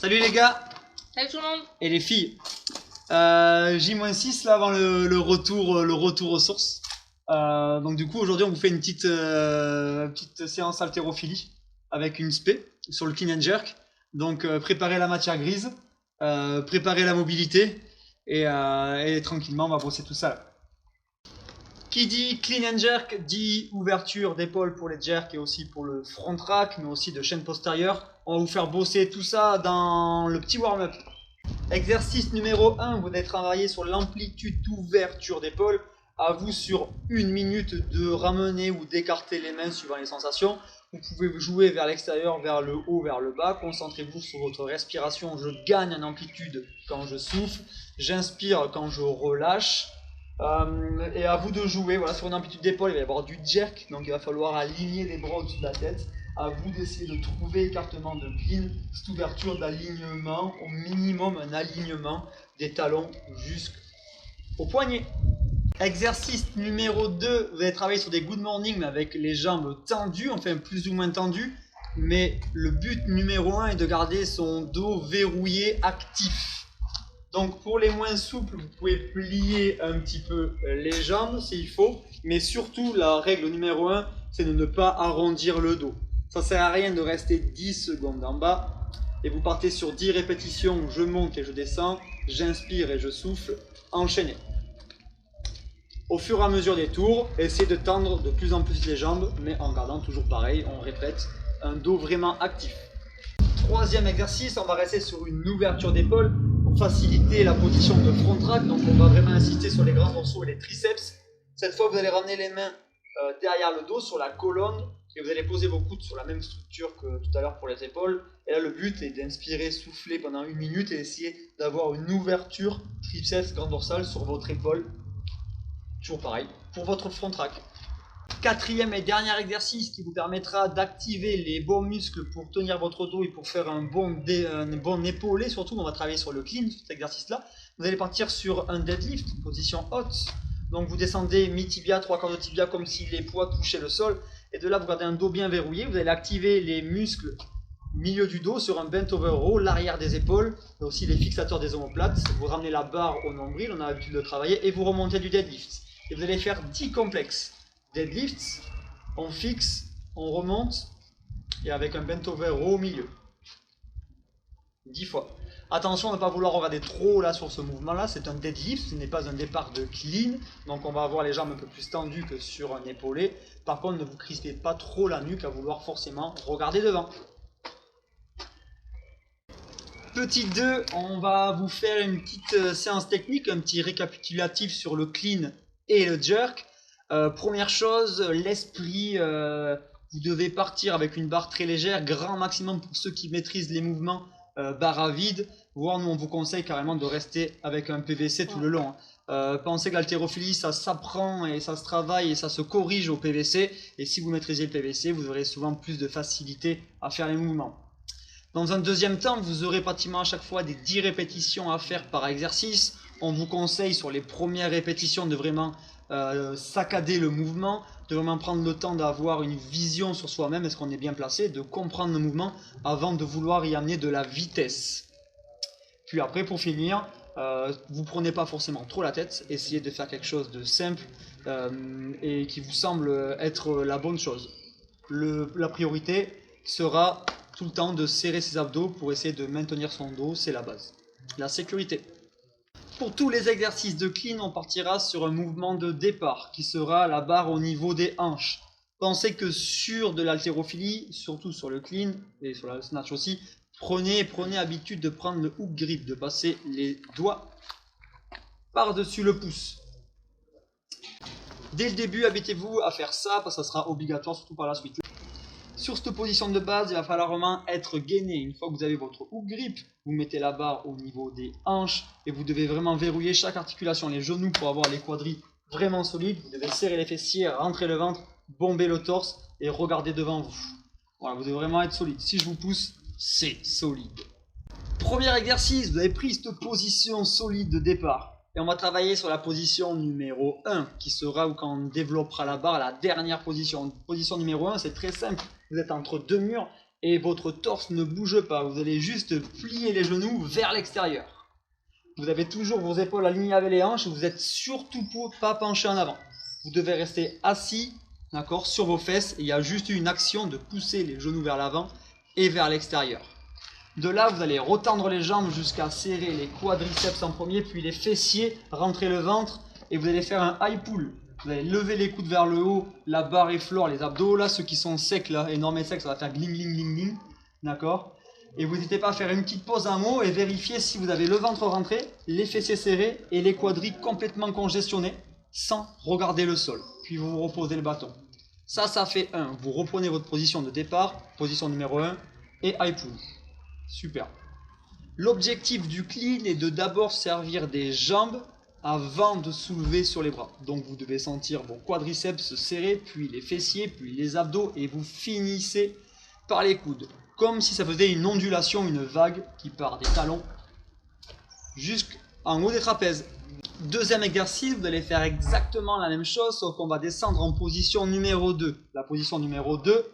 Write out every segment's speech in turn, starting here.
Salut les gars Salut tout le monde. et les filles. J-6 là avant le retour aux sources. Donc du coup aujourd'hui on vous fait une petite séance haltérophilie avec une spé sur le clean and jerk. Donc préparez la matière grise, préparez la mobilité et tranquillement on va bosser tout ça là. Qui dit clean and jerk dit ouverture d'épaule pour les jerks et aussi pour le front rack, mais aussi de chaîne postérieure. On va vous faire bosser tout ça dans le petit warm-up. Exercice numéro 1, vous allez travailler sur l'amplitude d'ouverture d'épaule. À vous sur 1 minute de ramener ou d'écarter les mains suivant les sensations. Vous pouvez jouer vers l'extérieur, vers le haut, vers le bas. Concentrez-vous sur votre respiration. Je gagne en amplitude quand je souffle. J'inspire quand je relâche. Et à vous de jouer. Voilà, sur une amplitude d'épaule, il va y avoir du jerk. Donc il va falloir aligner les bras au-dessus de la tête. À vous d'essayer de trouver écartement de clean, cette ouverture d'alignement, au minimum un alignement des talons jusqu'au poignet. Exercice numéro 2, vous allez travailler sur des good morning mais avec les jambes tendues, enfin plus ou moins tendues. Mais le but numéro 1 est de garder son dos verrouillé, actif. Donc pour les moins souples, vous pouvez plier un petit peu les jambes s'il faut. Mais surtout, la règle numéro 1, c'est de ne pas arrondir le dos. Ça sert à rien de rester 10 secondes en bas. Et vous partez sur 10 répétitions, je monte et je descends, j'inspire et je souffle, enchaînez. Au fur et à mesure des tours, essayez de tendre de plus en plus les jambes, mais en gardant toujours pareil, on répète, un dos vraiment actif. Troisième exercice, on va rester sur une ouverture d'épaule pour faciliter la position de front rack. Donc on va vraiment insister sur les grands dorsaux et les triceps. Cette fois, vous allez ramener les mains derrière le dos, sur la colonne, et vous allez poser vos coudes sur la même structure que tout à l'heure pour les épaules. Et là, le but est d'inspirer, souffler pendant 1 minute et essayer d'avoir une ouverture triceps, grand dorsal sur votre épaule. Toujours pareil, pour votre front rack. Quatrième et dernier exercice qui vous permettra d'activer les bons muscles pour tenir votre dos et pour faire un bon épaulé. Surtout, on va travailler sur le clean, cet exercice-là. Vous allez partir sur un deadlift, position haute. Donc vous descendez mi-tibia, 3/4 de tibia comme si les poids touchaient le sol. Et de là, vous gardez un dos bien verrouillé. Vous allez activer les muscles milieu du dos sur un bent over row, l'arrière des épaules, et aussi les fixateurs des omoplates. Vous ramenez la barre au nombril, on a l'habitude de travailler, et vous remontez du deadlift. Et vous allez faire 10 complexes. Deadlifts, on fixe, on remonte, et avec un bent over row au milieu. 10 fois. Attention à ne pas vouloir regarder trop là sur ce mouvement-là, c'est un deadlift, ce n'est pas un départ de clean, donc on va avoir les jambes un peu plus tendues que sur un épaulé. Par contre, ne vous crispez pas trop la nuque à vouloir forcément regarder devant. Petit 2, on va vous faire une petite séance technique, un petit récapitulatif sur le clean et le jerk. Première chose, l'esprit, vous devez partir avec une barre très légère, grand maximum pour ceux qui maîtrisent les mouvements, barre à vide, voire nous on vous conseille carrément de rester avec un PVC tout le long. Pensez que l'haltérophilie ça s'apprend et ça se travaille et ça se corrige au PVC, et si vous maîtrisez le PVC, vous aurez souvent plus de facilité à faire les mouvements. Dans un deuxième temps, vous aurez pratiquement à chaque fois des 10 répétitions à faire par exercice. On vous conseille sur les premières répétitions de vraiment saccader le mouvement, de vraiment prendre le temps d'avoir une vision sur soi-même, est-ce qu'on est bien placé, de comprendre le mouvement avant de vouloir y amener de la vitesse. Puis après, pour finir, vous ne prenez pas forcément trop la tête, essayez de faire quelque chose de simple et qui vous semble être la bonne chose. La priorité sera tout le temps de serrer ses abdos pour essayer de maintenir son dos, c'est la base. La sécurité. Pour tous les exercices de clean, on partira sur un mouvement de départ qui sera la barre au niveau des hanches. Pensez que sur de l'haltérophilie, surtout sur le clean et sur la snatch aussi, prenez habitude de prendre le hook grip, de passer les doigts par-dessus le pouce. Dès le début, habitez-vous à faire ça parce que ça sera obligatoire surtout par la suite. Sur cette position de base, il va falloir vraiment être gainé. Une fois que vous avez votre hook grip, vous mettez la barre au niveau des hanches et vous devez vraiment verrouiller chaque articulation. Les genoux pour avoir les quadris vraiment solides. Vous devez serrer les fessiers, rentrer le ventre, bomber le torse et regarder devant vous. Voilà, vous devez vraiment être solide. Si je vous pousse, c'est solide. Premier exercice, vous avez pris cette position solide de départ. Et on va travailler sur la position numéro 1, qui sera, quand on développera la barre, la dernière position. Position numéro 1, c'est très simple. Vous êtes entre deux murs et votre torse ne bouge pas. Vous allez juste plier les genoux vers l'extérieur. Vous avez toujours vos épaules alignées avec les hanches. Vous n'êtes surtout pas penché en avant. Vous devez rester assis, d'accord, sur vos fesses. Et il y a juste une action de pousser les genoux vers l'avant et vers l'extérieur. De là, vous allez retendre les jambes jusqu'à serrer les quadriceps en premier, puis les fessiers, rentrer le ventre et vous allez faire un high pull. Vous allez lever les coudes vers le haut, la barre effleure les abdos. Là, ceux qui sont secs, là, énormes et secs, ça va faire gling, gling, gling, gling. D'accord? Et vous n'hésitez pas à faire une petite pause en haut et vérifier si vous avez le ventre rentré, les fessiers serrés et les quadris complètement congestionnés sans regarder le sol. Puis vous reposez le bâton. Ça fait 1. Vous reprenez votre position de départ, position numéro 1 et high pull. Super. L'objectif du clean est de d'abord servir des jambes avant de soulever sur les bras. Donc vous devez sentir vos quadriceps se serrer, puis les fessiers, puis les abdos, et vous finissez par les coudes. Comme si ça faisait une ondulation, une vague qui part des talons jusqu'en haut des trapèzes. Deuxième exercice, vous allez faire exactement la même chose, sauf qu'on va descendre en position numéro 2. La position numéro 2,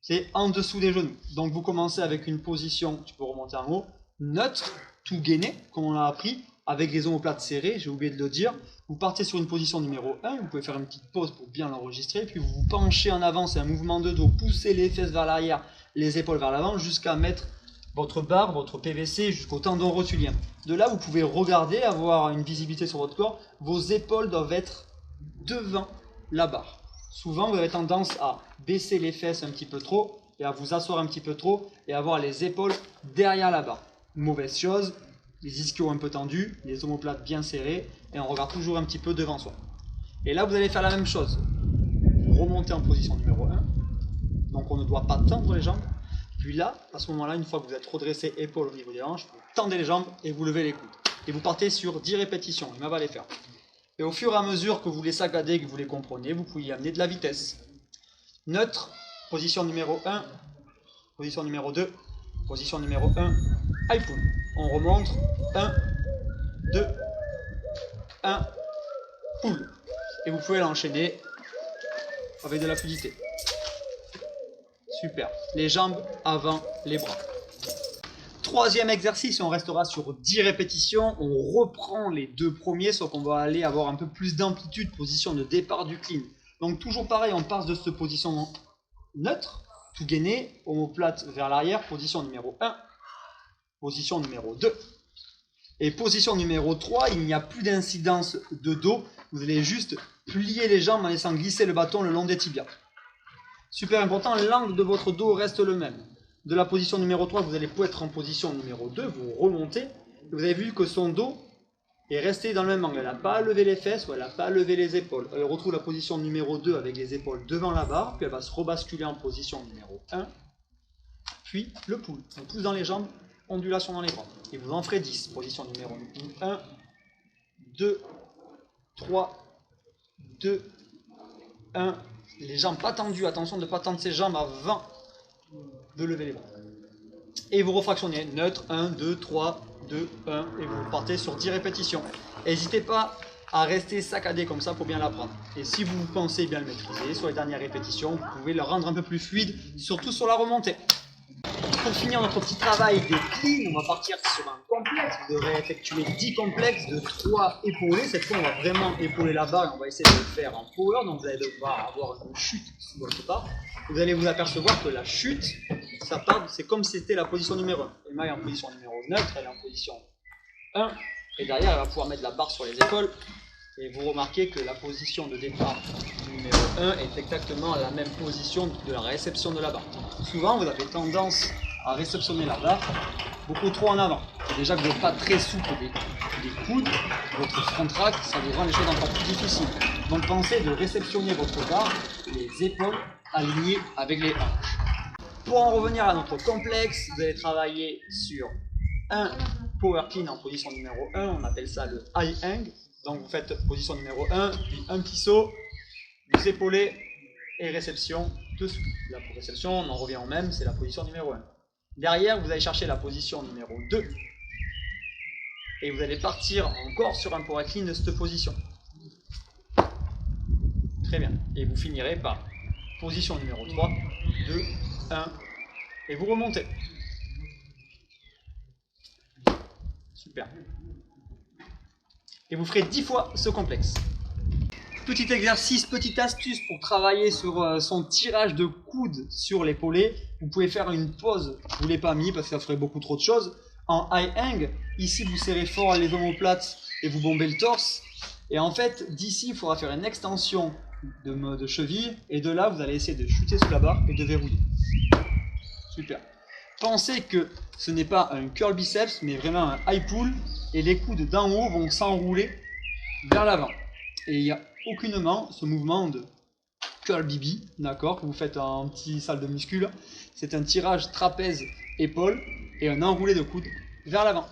c'est en dessous des genoux. Donc vous commencez avec une position, tu peux remonter en haut, neutre, tout gainé, comme on l'a appris, avec les omoplates serrées, j'ai oublié de le dire. Vous partez sur une position numéro 1, vous pouvez faire une petite pause pour bien l'enregistrer, puis vous vous penchez en avant, c'est un mouvement de dos, poussez les fesses vers l'arrière, les épaules vers l'avant, jusqu'à mettre votre barre, votre PVC jusqu'au tendon rotulien. De là, vous pouvez regarder, avoir une visibilité sur votre corps, vos épaules doivent être devant la barre. Souvent, vous avez tendance à baisser les fesses un petit peu trop et à vous asseoir un petit peu trop et avoir les épaules derrière la barre. Mauvaise chose, les ischios un peu tendus, les omoplates bien serrées et on regarde toujours un petit peu devant soi. Et là, vous allez faire la même chose. Vous remontez en position numéro 1, donc on ne doit pas tendre les jambes. Puis là, à ce moment-là, une fois que vous êtes redressé épaules au niveau des hanches, vous tendez les jambes et vous levez les coudes. Et vous partez sur 10 répétitions, il va les faire. Et au fur et à mesure que vous les saccadez, que vous les comprenez, vous pouvez y amener de la vitesse. Neutre, position numéro 1, position numéro 2, position numéro 1, high pull. On remonte, 1, 2, 1, pull. Et vous pouvez l'enchaîner avec de la fluidité. Super. Les jambes avant les bras. Troisième exercice, on restera sur 10 répétitions. On reprend les deux premiers, sauf qu'on va aller avoir un peu plus d'amplitude, position de départ du clean. Donc toujours pareil, on passe de cette position neutre, tout gainé, omoplate vers l'arrière, position numéro 1, position numéro 2. Et position numéro 3, il n'y a plus d'incidence de dos. Vous allez juste plier les jambes en laissant glisser le bâton le long des tibias. Super important, l'angle de votre dos reste le même. De la position numéro 3, vous allez être en position numéro 2, vous remontez. Vous avez vu que son dos est resté dans le même angle. Elle n'a pas levé les fesses ou elle n'a pas levé les épaules. Elle retrouve la position numéro 2 avec les épaules devant la barre, puis elle va se rebasculer en position numéro 1, puis le pull. On pousse dans les jambes, ondulation dans les bras. Et vous en ferez 10. Position numéro 1, 2, 3, 2, 1. Les jambes pas tendues, attention de ne pas tendre ses jambes avant de lever les bras. Et vous refractionnez, neutre, 1, 2, 3, 2, 1, et vous partez sur 10 répétitions. N'hésitez pas à rester saccadé comme ça pour bien l'apprendre. Et si vous pensez bien le maîtriser, sur les dernières répétitions, vous pouvez le rendre un peu plus fluide, surtout sur la remontée. Pour finir notre petit travail de clean, on va partir sur un complexe. Vous devrez effectuer 10 complexes de 3 épaulés. Cette fois, on va vraiment épauler la barre et on va essayer de le faire en power. Donc, vous allez devoir avoir une chute sous votre part. Vous allez vous apercevoir que la chute, ça part, c'est comme si c'était la position numéro 1. Emma est en position numéro neutre, elle est en position 1. Et derrière, elle va pouvoir mettre la barre sur les épaules. Et vous remarquez que la position de départ numéro 1 est exactement la même position de la réception de la barre. Souvent, vous avez tendance à réceptionner la barre beaucoup trop en avant. Et déjà que vous n'êtes pas très souple des coudes, votre front tract, ça vous rend les choses encore plus difficiles. Donc pensez de réceptionner votre barre, les épaules alignées avec les hanches. Pour en revenir à notre complexe, vous allez travailler sur un power clean en position numéro 1, on appelle ça le high hang. Donc vous faites position numéro 1, puis un petit saut, vous épaulez et réception dessous. Là pour réception, on en revient au même, c'est la position numéro 1. Derrière, vous allez chercher la position numéro 2 et vous allez partir encore sur un power clean de cette position. Très bien. Et vous finirez par position numéro 3, 2, 1, Et vous remontez. Super. Et vous ferez 10 fois ce complexe. Petit exercice, petite astuce pour travailler sur son tirage de coude sur l'épaulé. Vous pouvez faire une pause, je ne vous l'ai pas mis parce que ça ferait beaucoup trop de choses. En high hang, ici vous serrez fort les omoplates et vous bombez le torse. Et en fait, d'ici, il faudra faire une extension de cheville. Et de là, vous allez essayer de chuter sous la barre et de verrouiller. Super. Pensez que ce n'est pas un curl biceps, mais vraiment un high pull. Et les coudes d'en haut vont s'enrouler vers l'avant. Et il n'y a aucunement ce mouvement de curl BB, d'accord, que vous faites en petit salle de muscule. C'est un tirage trapèze épaule et un enroulé de coude vers l'avant.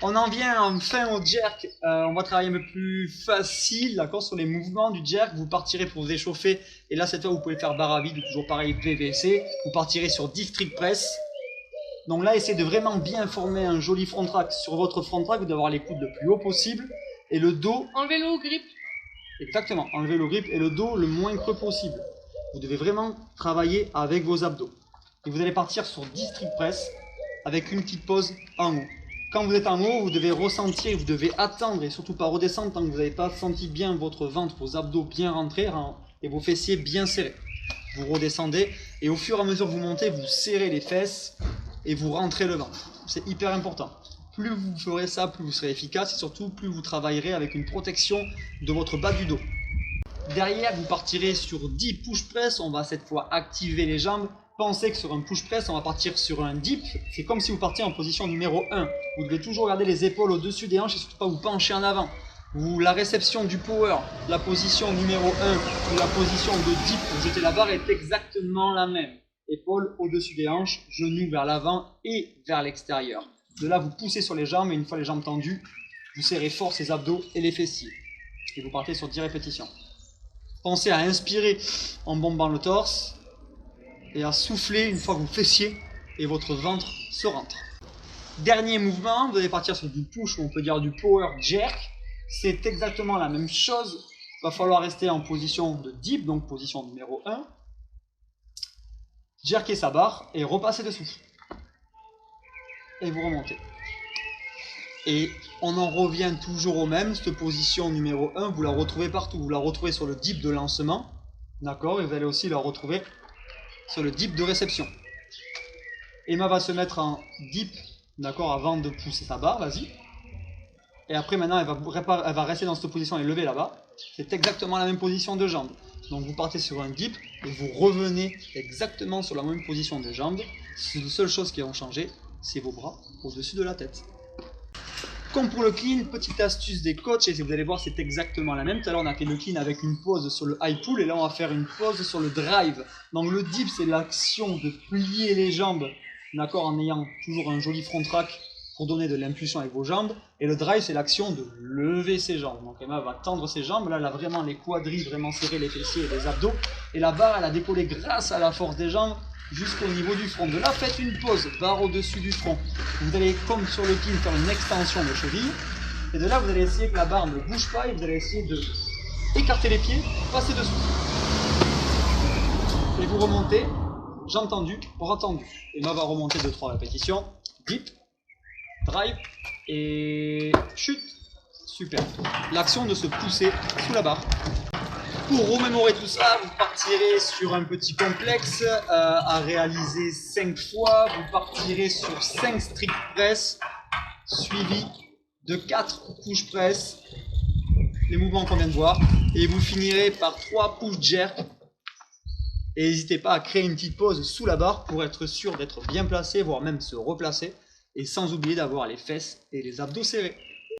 On en vient enfin au jerk. On va travailler un peu plus facile, d'accord, sur les mouvements du jerk. Vous partirez pour vous échauffer. Et là, cette fois, vous pouvez faire barre à vide, toujours pareil, VVC. Vous partirez sur div trick press. Donc là, essayez de vraiment bien former un joli front track. Sur votre front track, vous devez avoir les coudes le plus haut possible. Et le dos... Enlevez le haut grip. Exactement, enlevez le grip et le dos le moins creux possible. Vous devez vraiment travailler avec vos abdos. Et vous allez partir sur 10 strict press avec une petite pause en haut. Quand vous êtes en haut, vous devez ressentir, vous devez attendre et surtout pas redescendre tant que vous n'avez pas senti bien votre ventre, vos abdos bien rentrés et vos fessiers bien serrés. Vous redescendez et au fur et à mesure que vous montez, vous serrez les fesses et vous rentrez le ventre. C'est hyper important. Plus vous ferez ça, plus vous serez efficace et surtout plus vous travaillerez avec une protection de votre bas du dos. Derrière, vous partirez sur 10 push press. On va cette fois activer les jambes. Pensez que sur un push press, on va partir sur un dip. C'est comme si vous partiez en position numéro 1. Vous devez toujours garder les épaules au-dessus des hanches et surtout pas vous pencher en avant. La réception du power, la position numéro 1 ou la position de dip pour jeter la barre est exactement la même. Épaules au-dessus des hanches, genoux vers l'avant et vers l'extérieur. De là, vous poussez sur les jambes et une fois les jambes tendues, vous serrez fort ces abdos et les fessiers. Et vous partez sur 10 répétitions. Pensez à inspirer en bombant le torse et à souffler une fois que vous fessiez et votre ventre se rentre. Dernier mouvement, vous allez partir sur du push ou on peut dire du power jerk. C'est exactement la même chose. Il va falloir rester en position de dip, donc position numéro 1. Jerker sa barre et repasser dessous. Et vous remontez. Et on en revient toujours au même, cette position numéro 1, vous la retrouvez partout. Vous la retrouvez sur le dip de lancement, d'accord, et vous allez aussi la retrouver sur le dip de réception. Emma va se mettre en dip, d'accord, avant de pousser sa barre, vas-y. Et après maintenant, elle va rester dans cette position et lever là-bas. C'est exactement la même position de jambe. Donc vous partez sur un dip et vous revenez exactement sur la même position de jambe. Les seules choses qui vont changer, c'est vos bras au-dessus de la tête. Comme pour le clean, petite astuce des coachs, et vous allez voir c'est exactement la même. Tout à l'heure on a fait le clean avec une pause sur le high pull et là on va faire une pause sur le drive. Donc le dip c'est l'action de plier les jambes, d'accord, en ayant toujours un joli front track pour donner de l'impulsion avec vos jambes. Et le drive c'est l'action de lever ses jambes. Donc Emma va tendre ses jambes, là elle a vraiment les quadris vraiment serrés, les fessiers et les abdos. Et la barre elle a décollé grâce à la force des jambes jusqu'au niveau du front. De là, faites une pause, barre au-dessus du front. Vous allez, comme sur le clean, faire une extension de cheville. Et de là, vous allez essayer que la barre ne bouge pas et vous allez essayer de écarter les pieds, passer dessous. Et vous remontez, jambes tendues, bras tendus. Emma va remonter 2-3 répétitions. Dip, drive et chute. Super. L'action de se pousser sous la barre. Pour remémorer tout ça, vous partirez sur un petit complexe à réaliser 5 fois. Vous partirez sur 5 strict press suivi de 4 push press, les mouvements qu'on vient de voir. Et vous finirez par 3 push jerk. Et n'hésitez pas à créer une petite pause sous la barre pour être sûr d'être bien placé, voire même se replacer. Et sans oublier d'avoir les fesses et les abdos serrés.